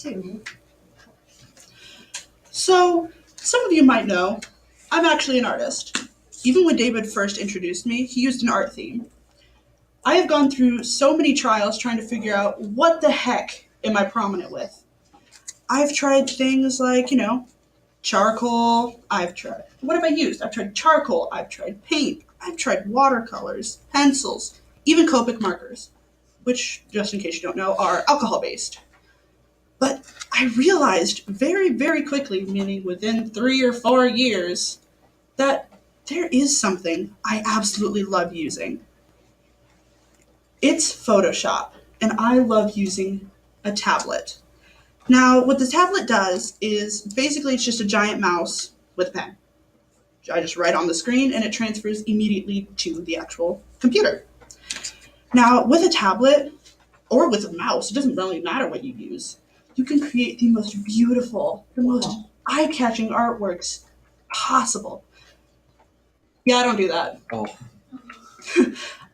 Two. So, some of you might know, I'm actually an artist. Even when David first introduced me, he used an art theme. I have gone through so many trials trying to figure out what the heck am I prominent with. I've tried things like, charcoal. What have I used? I've tried charcoal, I've tried paint, I've tried watercolors, pencils, even Copic markers, which, just in case you don't know, are alcohol-based. But I realized very, very quickly, meaning within 3 or 4 years, that there is something I absolutely love using. It's Photoshop, and I love using a tablet. Now, what the tablet does is basically it's just a giant mouse with a pen. I just write on the screen and it transfers immediately to the actual computer. Now, with a tablet or with a mouse, it doesn't really matter what you use. You can create the most beautiful, the most eye-catching artworks possible. Yeah, I don't do that. Oh.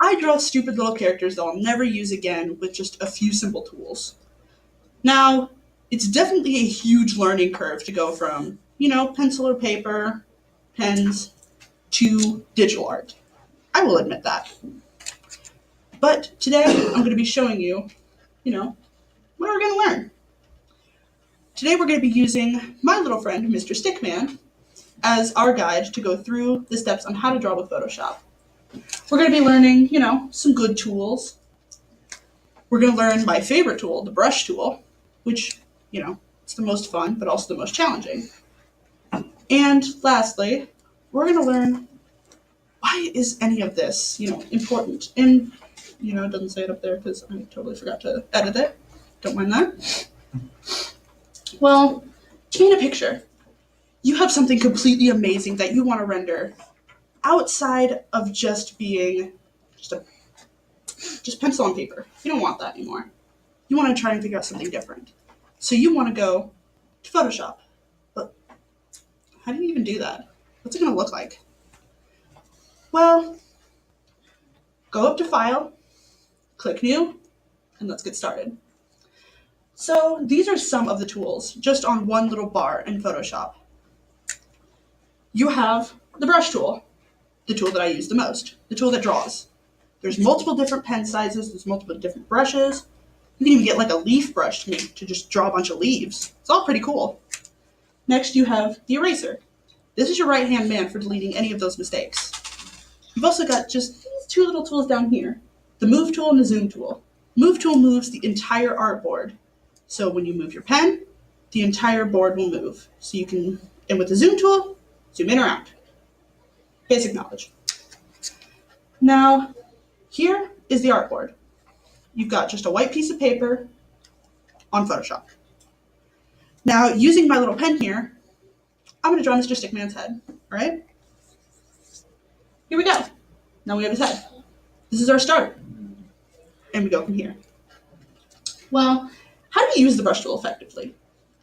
I draw stupid little characters that I'll never use again with just a few simple tools. Now, it's definitely a huge learning curve to go from, pencil or paper, pens, to digital art. I will admit that. But today, I'm going to be showing you, what we're going to learn. Today, we're going to be using my little friend, Mr. Stickman, as our guide to go through the steps on how to draw with Photoshop. We're going to be learning, some good tools. We're going to learn my favorite tool, the brush tool, which, it's the most fun, but also the most challenging. And lastly, we're going to learn why is any of this, important. And, it doesn't say it up there because I totally forgot to edit it. Don't mind that. Well, to paint a picture, you have something completely amazing that you want to render outside of just being just pencil on paper. You don't want that anymore. You want to try and figure out something different. So you want to go to Photoshop. But how do you even do that? What's it going to look like? Well, go up to File, click New, and let's get started. So these are some of the tools just on one little bar in Photoshop. You have the brush tool, the tool that I use the most, the tool that draws. There's multiple different pen sizes, there's multiple different brushes. You can even get like a leaf brush to just draw a bunch of leaves. It's all pretty cool. Next, you have the eraser. This is your right-hand man for deleting any of those mistakes. You've also got just these two little tools down here, the move tool and the zoom tool. Move tool moves the entire artboard. So when you move your pen, the entire board will move. So you can, and with the zoom tool, zoom in or out. Basic knowledge. Now, here is the artboard. You've got just a white piece of paper on Photoshop. Now, using my little pen here, I'm going to draw Mr. Stickman's head, all right? Here we go. Now we have his head. This is our start. And we go from here. Well, how do you use the brush tool effectively?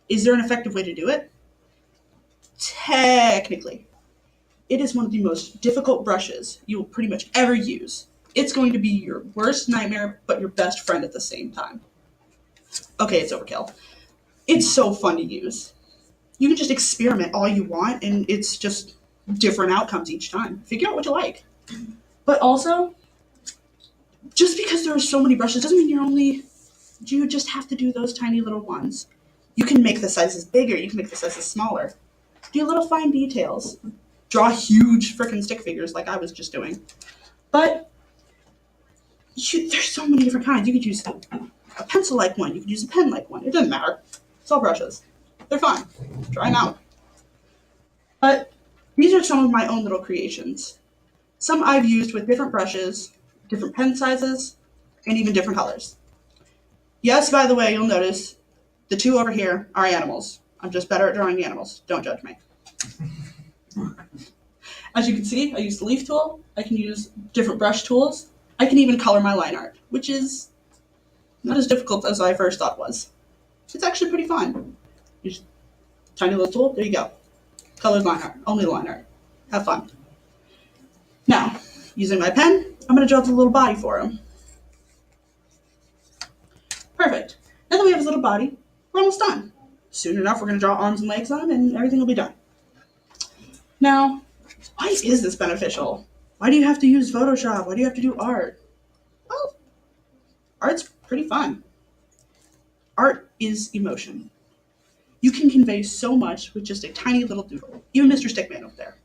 Is there an effective way to do it? Technically. It is one of the most difficult brushes you will pretty much ever use. It's going to be your worst nightmare, but your best friend at the same time. Okay, it's overkill. It's so fun to use. You can just experiment all you want, and it's just different outcomes each time. Figure out what you like. But also, just because there are so many brushes doesn't mean you just have to do those tiny little ones. You can make the sizes bigger, you can make the sizes smaller. Do little fine details. Draw huge frickin' stick figures like I was just doing. But there's so many different kinds. You could use a pencil-like one. You could use a pen-like one. It doesn't matter. It's all brushes. They're fine. Try them out. But these are some of my own little creations. Some I've used with different brushes, different pen sizes, and even different colors. Yes, by the way, you'll notice the two over here are animals. I'm just better at drawing animals. Don't judge me. As you can see, I use the leaf tool. I can use different brush tools. I can even color my line art, which is not as difficult as I first thought it was. It's actually pretty fun. Use tiny little tool, there you go. Colored line art, only line art. Have fun. Now, using my pen, I'm going to draw the little body for him. Perfect. Now that we have his little body, We're almost done. Soon enough, we're going to draw arms and legs on and everything will be done. Now, why is this beneficial? Why do you have to use Photoshop? Why do you have to do art? Well, art's pretty fun. Art is emotion. You can convey so much with just a tiny little doodle. Even Mr. Stickman up there.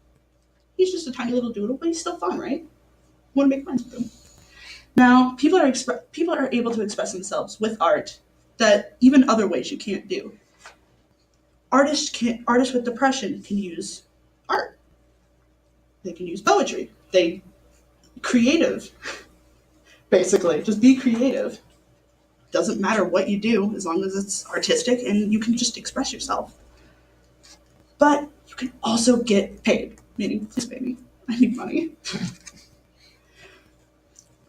He's just a tiny little doodle, but he's still fun, right? You want to make friends with him. Now, people are able to express themselves with art that even other ways you can't do. Artists with depression can use art. They can use poetry. Creative, basically. Just be creative. Doesn't matter what you do as long as it's artistic and you can just express yourself. But you can also get paid. Meaning, please pay me. I need money.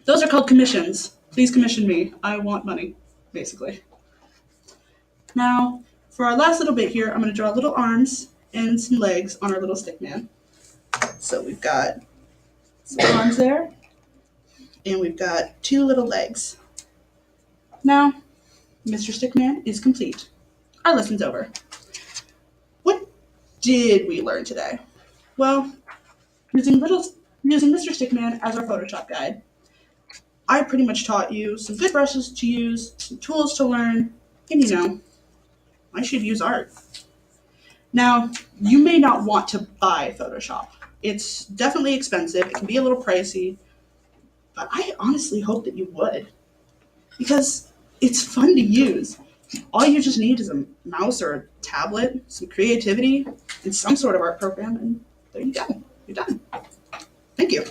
Those are called commissions. Please commission me. I want money, basically. Now, for our last little bit here, I'm going to draw little arms and some legs on our little stick man. So we've got some arms there, and we've got 2 little legs. Now, Mr. Stickman is complete. Our lesson's over. What did we learn today? Well, using Mr. Stickman as our Photoshop guide, I pretty much taught you some good brushes to use, some tools to learn, and I should use art. Now, you may not want to buy Photoshop. It's definitely expensive. It can be a little pricey, but I honestly hope that you would, because it's fun to use. All you just need is a mouse or a tablet, some creativity, and some sort of art program, and there you go. You're done. Thank you.